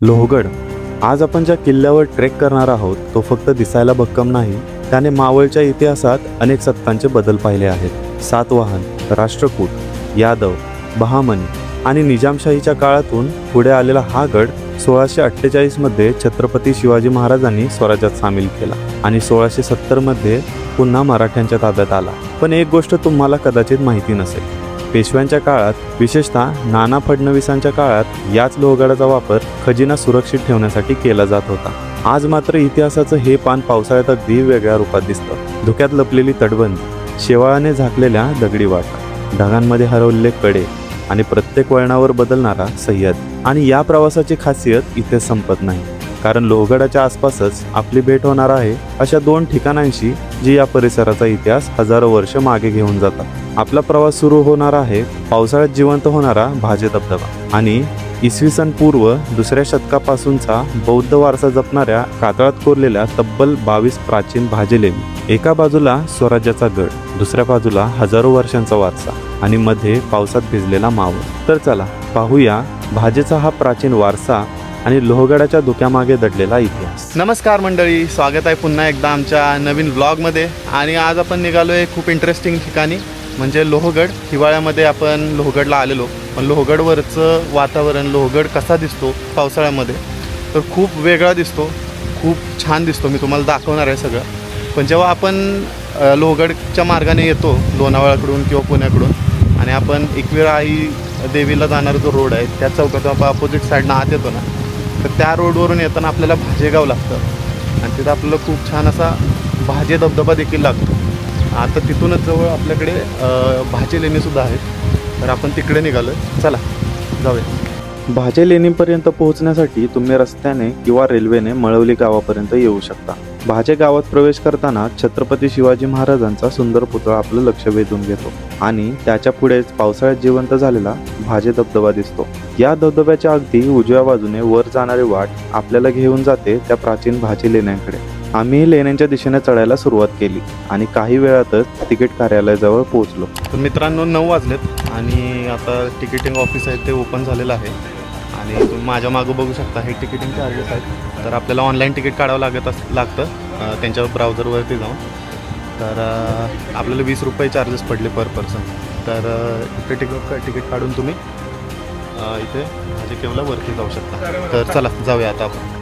लोहगड. आज आपण ज्या किल्ल्यावर ट्रेक करणार आहोत तो फक्त दिसायला भक्कम नाही, त्याने मावळच्या इतिहासात अनेक सत्तांचे बदल पाहिले आहेत. सातवाहन, राष्ट्रकूट, यादव, बहामनी आणि निजामशाहीच्या काळातून पुढे आलेला हा गड 1648 मध्ये छत्रपती शिवाजी महाराजांनी स्वराज्यात सामील केला आणि 1670 मध्ये पुन्हा मराठ्यांच्या ताब्यात आला. पण एक गोष्ट तुम्हाला कदाचित माहिती नसेल, पेशव्यांच्या काळात, विशेषतः नाना फडणवीसांच्या काळात याच लोहगडाचा वापर खजिना सुरक्षित ठेवण्यासाठी केला जात होता. आज मात्र इतिहासाचं हे पान पावसाळ्यात अगदी वेगळ्या रूपात दिसतं. धुक्यात लपलेली तटबंदी, शेवाळाने झाकलेल्या दगडी वाटा, ढगांमध्ये हरवलेले कडे आणि प्रत्येक वळणावर बदलणारा सह्याद. आणि या प्रवासाची खासियत इथे संपत नाही, कारण लोहगडाच्या आसपासच आपली भेट होणार आहे अशा दोन ठिकाणांशी जी या परिसराचा इतिहास हजारो वर्ष मागे घेऊन जातात. आपला प्रवास सुरू होणार आहे पावसाळ्यात जिवंत होणारा भाजे धबधबा आणि इसवी सन पूर्व 2ऱ्या शतकापासूनचा बौद्ध वारसा जपणाऱ्या कातळात कोरलेल्या तब्बल 22 प्राचीन भाजे लेणी. एका बाजूला स्वराज्याचा गड, दुसऱ्या बाजूला हजारो वर्षांचा वारसा आणि मध्ये पावसात भिजलेला मावळ. तर चला पाहूया भाजेचा हा प्राचीन वारसा आणि लोहगडाच्या धुक्यामागे दडलेला इतिहास. नमस्कार मंडळी, स्वागत आहे पुन्हा एकदा आमच्या नवीन व्लॉगमध्ये. आणि आज आपण निघालो आहे खूप इंटरेस्टिंग ठिकाणी, म्हणजे लोहगड. हिवाळ्यामध्ये आपण लोहगडला आलेलो, पण लोहगडवरचं वातावरण, लोहगड कसा दिसतो पावसाळ्यामध्ये, तर खूप वेगळा दिसतो, खूप छान दिसतो. मी तुम्हाला दाखवणार आहे सगळं. पण जेव्हा आपण लोहगडच्या मार्गाने येतो लोणावळ्याकडून किंवा पुण्याकडून आणि आपण एकविरा आई देवीला जाणारा जो रोड आहे त्या चौकात आपण अपोजिट साईडनं आत येतो ना, तर त्या रोडवरून येताना आपल्याला भाजेगाव लागतं आणि तिथं आपल्याला खूप छान असा भाजे धबधबा देखील लागतो. आता तिथूनच जवळ आपल्याकडे भाजे लेणीसुद्धा आहेत, तर आपण तिकडे निघालो. चला जाऊया. भाजे लेणीपर्यंत पोहोचण्यासाठी तुम्ही रस्त्याने किंवा रेल्वेने मळवली गावापर्यंत येऊ शकता. भाजे गावात प्रवेश करताना छत्रपती शिवाजी महाराजांचा सुंदर पुतळा आपलं लक्ष वेधून घेतो आणि त्याच्या पुढेच पावसाळ्यात जिवंत झालेला भाजे धबधबा दिसतो. या धबधब्याच्या अगदी उजव्या बाजूने वर जाणारी वाट आपल्याला घेऊन जाते त्या प्राचीन भाजे लेण्यांकडे. आम्ही लेण्यांच्या दिशेने चढायला सुरुवात केली आणि काही वेळातच तिकीट कार्यालयाजवळ पोहोचलो. तर मित्रांनो 9 वाजलेत आणि आता तिकीटिंग ऑफिस आहे ते ओपन झालेलं आहे आणि तुम्ही माझ्या मागं बघू शकता हे तिकीटिंग चार्जेस आहेत. तर आपल्याला ऑनलाईन तिकीट काढावं लागतं त्यांच्या ब्राउझरवरती जाऊन. तर आपल्याला 20 रुपये चार्जेस पडले पर पर्सन. तर इथे तिकीट काढून तुम्ही इथे भाजे केवला वरती जाऊ शकता. तर चला जाऊया आता आपण.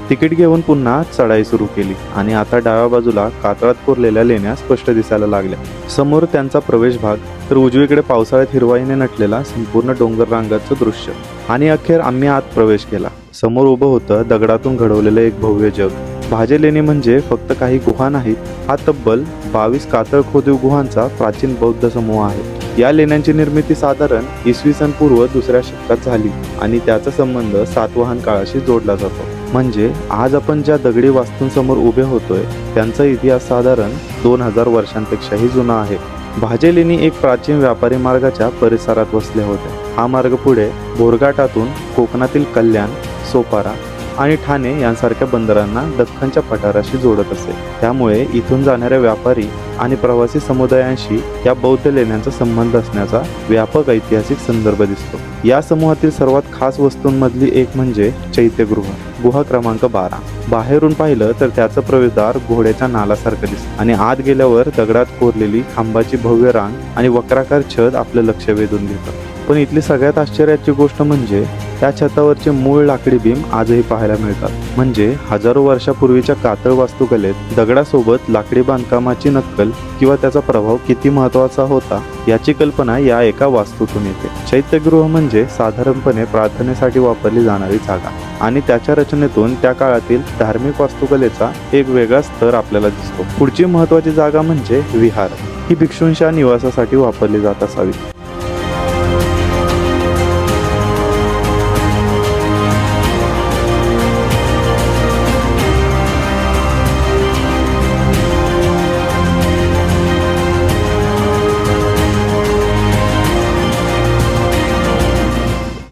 तिकीट घेऊन पुन्हा चढाई सुरू केली आणि आता डाव्या बाजूला कातळात कोरलेल्या लेण्या स्पष्ट दिसायला लागल्या. समोर त्यांचा प्रवेश भाग, तर उजवीकडे पावसाळ्यात हिरवाईने नटलेला संपूर्ण डोंगर रांगाचं दृश्य. आणि अखेर आम्ही आत प्रवेश केला. समोर उभं होतं दगडातून घडवलेलं एक भव्य जग. भाजे लेणी म्हणजे फक्त काही गुहा नाहीत, हा तब्बल 22 कातळ खोदीव गुहांचा प्राचीन बौद्ध समूह आहे. या लेण्यांची निर्मिती साधारण इसवी सन पूर्व 2ऱ्या शतकात झाली आणि त्याचा संबंध सातवाहन काळाशी जोडला जातो. म्हणजे आज आपण ज्या दगडी वास्तूंसमोर उभे होतोय त्यांचा इतिहास साधारण 2000 वर्षांपेक्षाही जुना आहे. भाजे लेणी एक प्राचीन व्यापारी मार्गाच्या परिसरात वसल्या होत्या. हा मार्ग पुढे बोरघाटातून कोकणातील कल्याण, सोपारा आणि ठाणे यांसारख्या बंदरांना दख्खनच्या पठाराशी जोडत असे. त्यामुळे इथून जाणाऱ्या व्यापारी आणि प्रवासी समुदायांशी या बौद्ध लेण्यांचा संबंध असण्याचा व्यापक ऐतिहासिक संदर्भ दिसतो. या समूहातील सर्वात खास वस्तूंमधली एक म्हणजे चैत्यगृह, गुहा क्रमांक 12. बाहेरून पाहिलं तर त्याचं प्रवेशद्वार घोड्याच्या नालासारखं दिसतं आणि आत गेल्यावर दगडात कोरलेली खांबाची भव्य रांग आणि वक्राकार छत आपलं लक्ष वेधून घेतं. पण इथली सगळ्यात आश्चर्याची गोष्ट म्हणजे त्या छतावरचे मूळ लाकडी बीम आजही पाहायला मिळतात. म्हणजे हजारो वर्षापूर्वीच्या कातळ वास्तुकलेत दगडासोबत लाकडी बांधकामाची नक्कल किंवा त्याचा प्रभाव किती महत्त्वाचा होता याची कल्पना या एका वास्तूतून येते. चैत्यगृह म्हणजे साधारणपणे प्रार्थनेसाठी वापरली जाणारी जागा आणि त्याच्या रचनेतून त्या काळातील धार्मिक वास्तुकलेचा एक वेगळा स्तर आपल्याला दिसतो. पुढची महत्त्वाची जागा म्हणजे विहार. ही भिक्षूंच्या निवासासाठी वापरली जात असावी.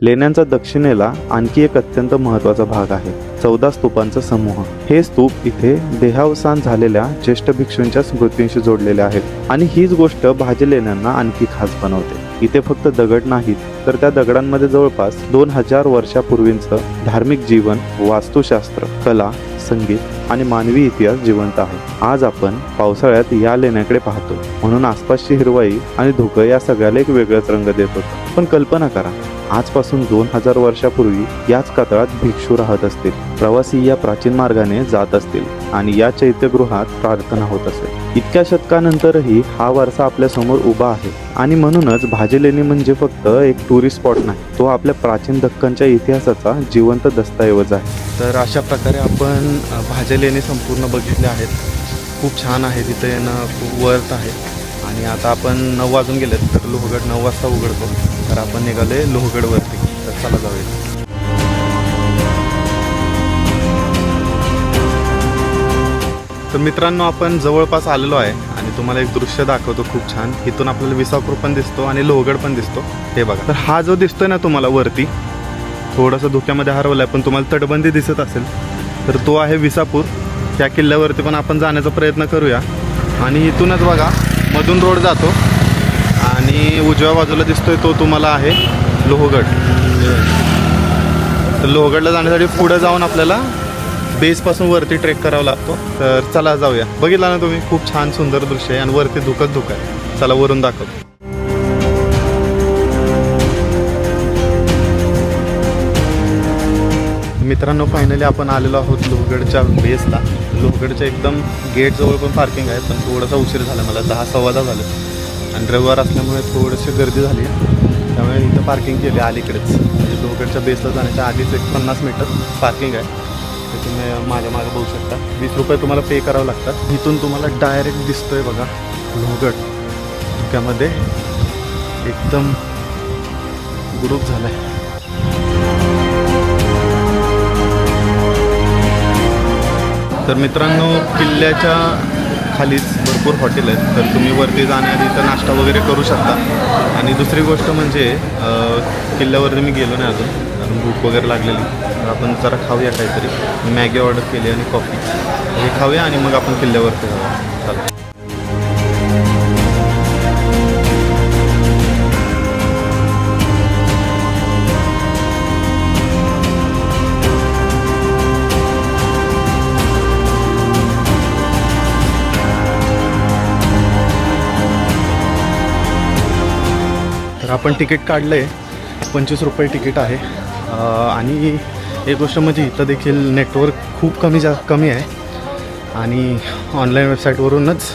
लेण्यांचा दक्षिणेला आणखी एक अत्यंत महत्त्वाचा भाग आहे, 14 स्तूपांचा समूह. हे स्तूप इथे देहावसान झालेल्या ज्येष्ठ भिक्षूंच्या स्मृतींशी जोडलेले आहेत आणि हीच गोष्ट भाजे लेण्यांना आणखी खास बनवते. इथे फक्त दगड नाहीत, तर त्या दगडांमध्ये जवळपास 2000 वर्षापूर्वींचं धार्मिक जीवन, वास्तुशास्त्र, कला, संगीत आणि मानवी इतिहास जिवंत आहे. आज आपण पावसाळ्यात या लेण्याकडे पाहतो, म्हणून आसपासची हिरवाई आणि धुकं या सगळ्याला एक वेगळाच रंग देत होतं. पण कल्पना करा, आजपासून 2000 वर्षापूर्वी याच कातळात भिक्षू राहत असतील, प्रवासी या प्राचीन मार्गाने जात असतील आणि या चैत्यगृहात प्रार्थना होत असेल. इतक्या शतकानंतरही हा वारसा आपल्या समोर उभा आहे. आणि म्हणूनच भाजे लेणी म्हणजे फक्त एक टुरिस्ट स्पॉट नाही, तो आपल्या प्राचीन दख्खनच्या इतिहासाचा जिवंत दस्तऐवज आहे. तर अशा प्रकारे आपण भाजे लेणी संपूर्ण बघितले आहेत. खूप छान आहे, तिथे येणं खूप वर्थ आहे. आणि आता आपण 9 वाजून गेलेत, तर लोहगड 9 वाजता उघडतो. तर आपण निघाले लोहगडवरती. तर चला जाऊया. तर मित्रांनो, आपण जवळपास आलेलो आहे आणि तुम्हाला एक दृश्य दाखवतो खूप छान. इथून आपल्याला विसापूर पण दिसतो आणि लोहगड पण दिसतो. हे बघा, तर हा जो दिसतोय ना तुम्हाला वरती, थोडासा धुक्यामध्ये हरवला आहे, पण तुम्हाला तटबंदी दिसत असेल, तर तो आहे विसापूर. त्या किल्ल्यावरती पण आपण जाण्याचा प्रयत्न करूया. आणि इथूनच बघा मधून रोड जातो आणि उजव्या बाजूला दिसतोय तो तुम्हाला आहे लोहगड. तर लोहगडला जाण्यासाठी पुढे जाऊन आपल्याला बेसपासून वरती ट्रेक करावा लागतो. तर चला जाऊया. बघितला ना तुम्ही, खूप छान सुंदर दृश्य आहे आणि वरती धुकंच धुकं आहे. चला वरून दाखवतो. मित्रांनो, फायनली आपण आलेलो आहोत लोहगडच्या बेसला. लोहगडच्या एकदम गेटजवळ पण पार्किंग आहे, पण थोडासा उशीर झाला मला, 10-10:15 झालं. आणि रविवार असल्यामुळे थोडीशी गर्दी झाली, त्यामुळे इथं पार्किंग केली अलीकडेच. म्हणजे लोहगडच्या बेसला जाण्याच्या आधीच एक 50 मीटर पार्किंग आहे. तर तुम्ही माझ्या मागे बघू शकता. 20 रुपये तुम्हाला पे करावं लागतात. इथून तुम्हाला डायरेक्ट दिसतोय बघा लोहगड. धुक्यामध्ये एकदम ग्रुप झाला आहे. तर मित्रांनो, किल्ल्याच्या खालीच भरपूर हॉटेल आहेत, तर तुम्ही वरती जाण्याआधी इथं नाश्ता वगैरे करू शकता. आणि दुसरी गोष्ट म्हणजे किल्ल्यावरती मी गेलो नाही अजून, कारण भूक वगैरे लागलेली. तर आपण जरा खाऊया काहीतरी. मॅगी ऑर्डर केली आणि कॉफी, हे खाऊया आणि मग आपण किल्ल्यावरती जाऊया. चला. तर आपण तिकीट काढलं आहे, 25 रुपये तिकीट आहे. आणि एक गोष्ट म्हणजे इथं देखील नेटवर्क खूप कमी आहे आणि ऑनलाईन वेबसाईटवरूनच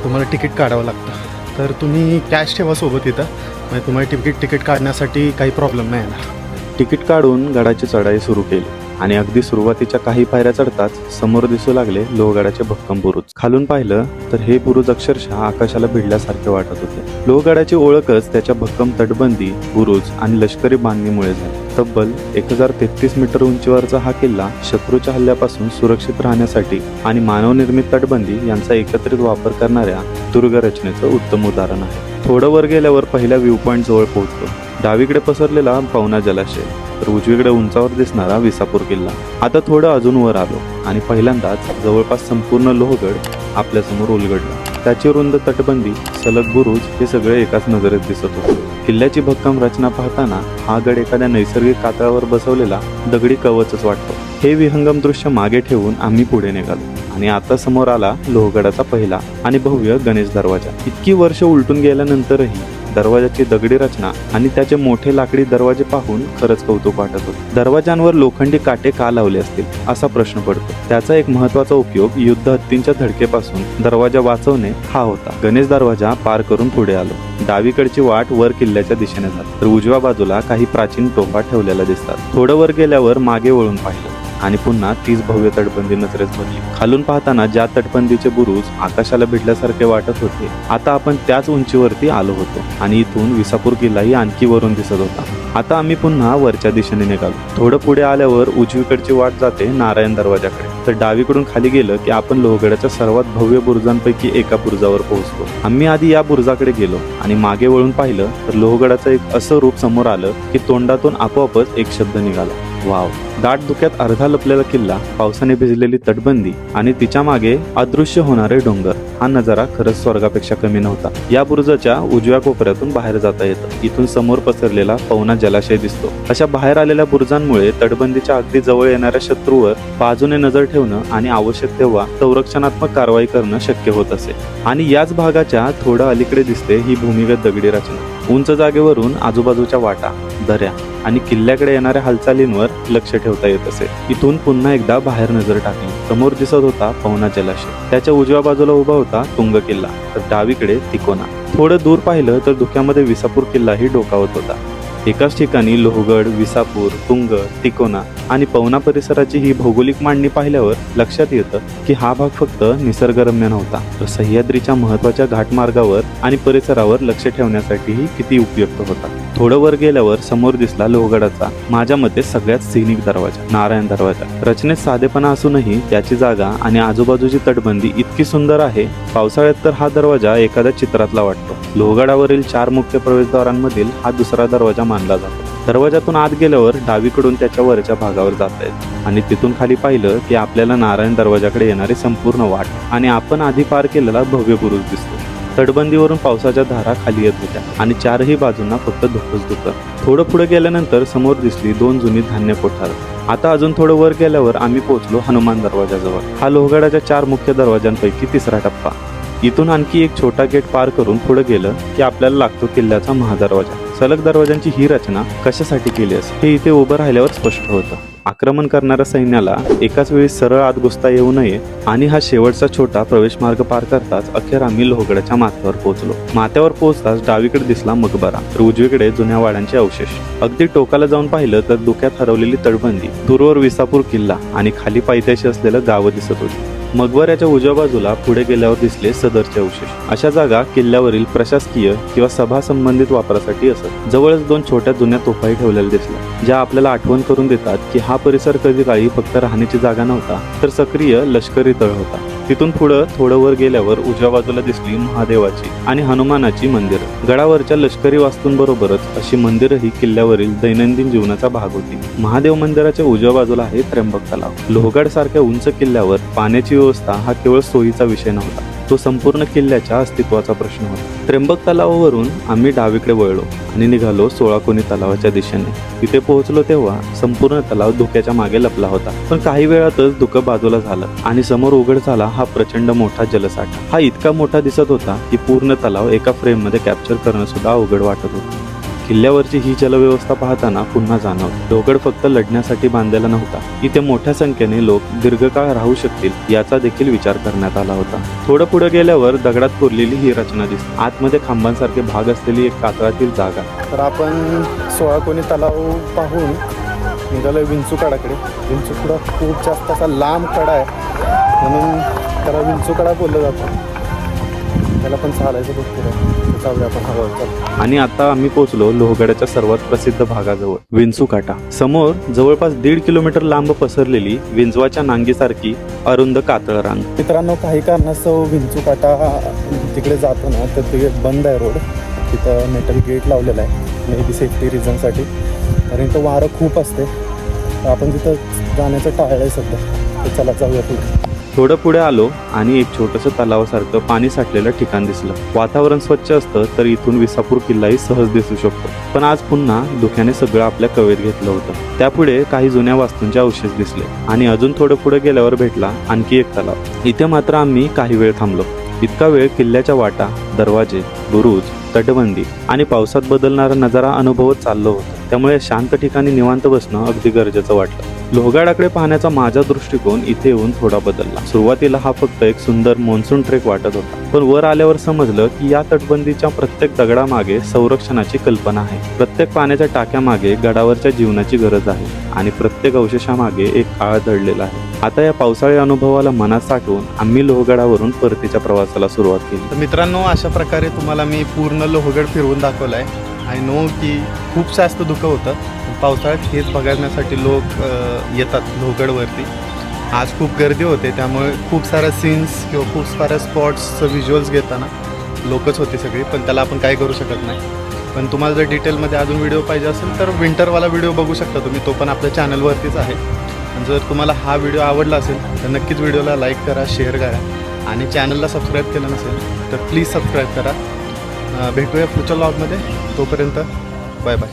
तुम्हाला तिकीट काढावं लागतं. तर तुम्ही कॅश ठेवा सोबत इथं, म्हणजे तुम्हाला तिकीट काढण्यासाठी काही प्रॉब्लेम नाही येणार. तिकीट काढून गडाची चढाई सुरू केली आणि अगदी सुरुवातीच्या काही पायऱ्या चढताच समोर दिसू लागले लोहगडाचे भक्कम बुरुज. खालून पाहिलं तर हे बुरुज अक्षरशः आकाशाला भिडल्यासारखे वाटत होते. लोहगडाची ओळखच त्याच्या भक्कम तटबंदी, बुरुज आणि लष्करी बांधणीमुळे झाली. तब्बल 1033 मीटर उंचीवरचा हा किल्ला शत्रूच्या हल्ल्यापासून सुरक्षित राहण्यासाठी आणि मानवनिर्मित तटबंदी यांचा एकत्रित वापर करणाऱ्या दुर्गरचनेचं उत्तम उदाहरण आहे. थोडं वर गेल्यावर पहिल्या व्ह्यू पॉईंट जवळ पोहोचतो. डावीकडे पसरलेला पवना जलाशय, तर उजवीकडे उंचावर दिसणारा विसापूर किल्ला. आता थोडं अजून वर आलो आणि पहिल्यांदाच जवळपास संपूर्ण लोहगड आपल्यासमोर उलगडला. त्याची रुंद तटबंदी, सलग बुरुज हे सगळे एकाच नजरेत दिसत होते. किल्ल्याची भक्कम रचना पाहताना हा गड एखाद्या नैसर्गिक कातळावर बसवलेला दगडी कवचच वाटतो. हे विहंगम दृश्य मागे ठेवून आम्ही पुढे निघालो आणि आता समोर आला लोहगडाचा पहिला आणि भव्य गणेश दरवाजा. इतकी वर्ष उलटून गेल्यानंतरही दरवाजाची दगडी रचना आणि त्याचे मोठे लाकडी दरवाजे पाहून खरंच कौतुक वाटत होते. दरवाजांवर लोखंडी काटे का लावले असतील असा प्रश्न पडतो. त्याचा एक महत्त्वाचा उपयोग युद्ध हत्तींच्या धडकेपासून दरवाजा वाचवणे हा होता. गणेश दरवाजा पार करून पुढे आलो. डावीकडची वाट वर किल्ल्याच्या दिशेने जाते, तर उजव्या बाजूला काही प्राचीन तोफा ठेवलेल्या दिसतात. थोडं वर गेल्यावर मागे वळून पाहिलं आणि पुन्हा तीच भव्य तटबंदी नजरेत भरली. खालून पाहताना ज्या तटबंदीचे बुरुज आकाशाला भिडल्यासारखे वाटत होते, आता आपण त्याच उंचीवरती आलो होतो आणि इथून विसापूर किल्लाही आणखी वरून दिसत होता. आता आम्ही पुन्हा वरच्या दिशेने निघालो. थोडं पुढे आल्यावर उजवीकडची वाट जाते नारायण दरवाजाकडे, तर डावीकडून खाली गेलं की आपण लोहगडाच्या सर्वात भव्य बुरुजांपैकी एका बुरुजावर पोहोचतो. आम्ही आधी या बुरुजाकडे गेलो आणि मागे वळून पाहिलं तर लोहगडाचं एक असं रूप समोर आलं की तोंडातून आपोआपच एक शब्द निघाला, वाव. दाट धुक्यात अर्धा लपलेला किल्ला, पावसाने भिजलेली तटबंदी आणि तिच्या मागे अदृश्य होणारे डोंगर, हा नजारा खरंच स्वर्गापेक्षा कमी नव्हता. या बुरुजाच्या उजव्या कोपऱ्यातून बाहेर जाता येतं. इथून समोर पसरलेला पवना जलाशय दिसतो. अशा बाहेर आलेल्या बुरुजांमुळे तटबंदीच्या अगदी जवळ येणाऱ्या शत्रूवर बाजूने नजर ठेवणं आणि आवश्यक तेव्हा संरक्षणात्मक कारवाई करणं शक्य होत असे. आणि याच भागाच्या थोडं अलीकडे दिसते ही भूमिगत दगडी रचना. उंच जागेवरून आजूबाजूच्या वाटा, दऱ्या आणि किल्ल्याकडे येणाऱ्या हालचालींवर लक्ष ठेवता येत असे. इथून पुन्हा एकदा बाहेर नजर टाकली. समोर दिसत होता पवना जलाशय. त्याच्या उजव्या बाजूला उभा होता तुंग किल्ला, तर डावीकडे तिकोना. थोडं दूर पाहिलं तर धुक्यामध्ये विसापूर किल्लाही डोकावत होता. एकाच ठिकाणी लोहगड, विसापूर, तुंग, तिकोना आणि पवना परिसराची ही भौगोलिक मांडणी पाहिल्यावर लक्षात येतं की हा भाग फक्त निसर्गरम्य नव्हता, तर सह्याद्रीच्या महत्वाच्या घाटमार्गावर आणि परिसरावर लक्ष ठेवण्यासाठीही किती उपयुक्त होता. थोडं वर गेल्यावर समोर दिसला लोहगडाचा माझ्या मते सगळ्यात सिनिक दरवाजा, नारायण दरवाजा. रचनेत साधेपणा असूनही त्याची जागा आणि आजूबाजूची तटबंदी इतकी सुंदर आहे. पावसाळ्यात तर हा दरवाजा एखाद्या चित्रातला वाटतो. लोहगडावरील 4 मुख्य प्रवेशद्वारांमधील हा दुसरा दरवाजा मानला जातो. दरवाजातून आत गेल्यावर डावीकडून त्याच्या वरच्या भागावर जाता येईल आणि तिथून खाली पाहिलं की आपल्याला नारायण दरवाजाकडे येणारी संपूर्ण वाट आणि आपण आधी पार केलेला भव्य बुरुज दिसतो. तटबंदीवरून पावसाच्या धारा खाली येत होत्या आणि 4ही बाजूंना फक्त धुकंच धुकं. थोडं पुढे गेल्यानंतर समोर दिसली 2 जुनी धान्य कोठारं. आता अजून थोडं वर गेल्यावर आम्ही पोहोचलो हनुमान दरवाजाजवळ. हा लोहगडाच्या 4 मुख्य दरवाजांपैकी तिसरा टप्पा. इथून आणखी एक छोटा गेट पार करून पुढे गेलं की आपल्याला लागतो किल्ल्याचा महादरवाजा. सलग दरवाजांची ही रचना कशासाठी केली असेल हे इथे उभं राहिल्यावर स्पष्ट होतं. आक्रमण करणाऱ्या सैन्याला एकाच वेळी सरळ आत घुसता येऊ नये आणि हा शेवटचा छोटा प्रवेश मार्ग पार करताच अखेर आम्ही लोहगडाच्या माथ्यावर पोहोचलो. माथ्यावर पोहोचताच डावीकडे दिसला मकबरा, तर उजवीकडे जुन्या वाड्यांचे अवशेष. अगदी टोकाला जाऊन पाहिलं तर धुक्यात हरवलेली तटबंदी, दूरवर विसापूर किल्ला आणि खाली पायथ्याशी असलेलं गाव दिसत होती. मकबऱ्याच्या उजव्या बाजूला पुढे गेल्यावर दिसले सदरचे अवशेष. अशा जागा किल्ल्यावरील प्रशासकीय किंवा सभा संबंधित वापरासाठी असत. जवळच 2 छोट्या जुन्या तोफाही ठेवलेल्या दिसल्या, ज्या आपल्याला आठवण करून देतात की हा परिसर कधी काळी फक्त राहण्याची जागा नव्हता, तर सक्रिय लष्करी तळ होता. तिथून पुढं थोडं वर गेल्यावर उजव्या बाजूला दिसली महादेवाची आणि हनुमानाची मंदिरं. गडावरच्या लष्करी वास्तूंबरोबरच अशी मंदिरही किल्ल्यावरील दैनंदिन जीवनाचा भाग होती. महादेव मंदिराच्या उजव्या बाजूला आहे त्र्यंबक तलाव. लोहगड सारख्या उंच किल्ल्यावर पाण्याची व्यवस्था हा केवळ सोयीचा विषय नव्हता, तो संपूर्ण किल्ल्याच्या अस्तित्वाचा प्रश्न होता. त्र्यंबक तलावावरून आम्ही डावीकडे वळलो आणि निघालो 16 कोणी तलावाच्या दिशेने. तिथे पोहोचलो तेव्हा संपूर्ण तलाव धुक्याच्या मागे लपला होता, पण काही वेळातच धुकं बाजूला झालं आणि समोर उघड झाला हा प्रचंड मोठा जलसाठा. हा इतका मोठा दिसत होता की पूर्ण तलाव एका फ्रेम मध्ये कॅप्चर करणं सुद्धा अवघड वाटत होतं. किल्ल्यावरची ही जलव्यवस्था पाहताना पुन्हा जाणवतं, लोहगड फक्त लढण्यासाठी बांधलेला नव्हता. इथे मोठ्या संख्येने लोक दीर्घकाळ राहू शकतील याचा देखील विचार करण्यात आला होता. थोडं पुढे गेल्यावर दगडात कोरलेली ही रचना दिसते. आतमध्ये खांबांसारखे भाग असलेली एक कातळातील जागा. तर आपण 16 कोणी तलाव पाहून निघालोय विंचूकडाकडे. विंचूकडा खूप जास्त असा लांब कडा आहे, म्हणून त्याला विंचूकडा बोललं जातं. त्याला पण चालायचं खूप चालू आपण हवा. आणि आता आम्ही पोहोचलो लोहगडाच्या सर्वात प्रसिद्ध भागाजवळ, विंचूकाटा. समोर जवळपास 1.5 किलोमीटर लांब पसरलेली विंचवाच्या नांगीसारखी अरुंद कातळ रांग. मित्रांनो, काही कारणास्तव विंचूकाटा तिकडे जातो ना, तर ते बंद आहे रोड. तिथं मेटल गेट लावलेला आहे, मे बी सेफ्टी रिझनसाठी, कारण इथं वारं खूप असते. आपण तिथं जाण्याचं टाळलं आहे सध्या. तर चला जाऊया पुढे. थोडं पुढे आलो आणि एक छोटंसं तलावासारखं पाणी साठलेलं ठिकाण दिसलं. वातावरण स्वच्छ असतं तर इथून विसापूर किल्लाही सहज दिसू शकतो, पण आज पुन्हा धुक्याने सगळं आपल्या कवेत घेतलं होतं. त्यापुढे काही जुन्या वास्तूंचे अवशेष दिसले आणि अजून थोडं पुढे गेल्यावर भेटला आणखी एक तलाव. इथे मात्र आम्ही काही वेळ थांबलो. इतका वेळ किल्ल्याच्या वाटा, दरवाजे, बुरुज, तटबंदी आणि पावसात बदलणारा नजारा अनुभवत चाललो होतो. त्यामुळे शांत ठिकाणी निवांत बसणं अगदी गरजेचं वाटलं. लोहगडाकडे पाहण्याचा माझा दृष्टिकोन इथे येऊन थोडा बदलला. सुरुवातीला हा फक्त एक सुंदर मॉन्सून ट्रेक वाटत होता, पण वर आल्यावर समजलं की या तटबंदीच्या प्रत्येक दगडामागे संरक्षणाची कल्पना आहे. प्रत्येक पाण्याच्या टाक्यामागे गडावरच्या जीवनाची गरज आहे आणि प्रत्येक अवशेषामागे एक काळ दडलेला आहे. आता या पावसाळी अनुभवाला मनात साठवून आम्ही लोहगडावरून परतीच्या प्रवासाला सुरुवात केली. तर मित्रांनो, अशा प्रकारे तुम्हाला मी पूर्ण लोहगड फिरवून दाखवलाय. आय नो की खूप जास्त धुकं होतं. पावसाळ्यात हेच बघण्यासाठी लोक येतात लोहगडवरती. आज खूप गर्दी होते, त्यामुळे खूप साऱ्या सीन्स किंवा खूप साऱ्या स्पॉट्सचं व्हिज्युअल्स घेताना लोकच होती सगळी, पण त्याला आपण काय करू शकत नाही. पण तुम्हाला जर डिटेलमध्ये अजून व्हिडिओ पाहिजे असेल तर विंटरवाला व्हिडिओ बघू शकता तुम्ही, तो पण आपल्या चॅनलवरतीच आहे. आणि जर तुम्हाला हा व्हिडिओ आवडला असेल तर नक्कीच व्हिडिओला लाईक करा, शेअर करा आणि चॅनलला सबस्क्राईब केलं नसेल तर प्लीज सबस्क्राईब करा. भेटूया पुढच्या व्लॉगमध्ये. तोपर्यंत बाय बाय.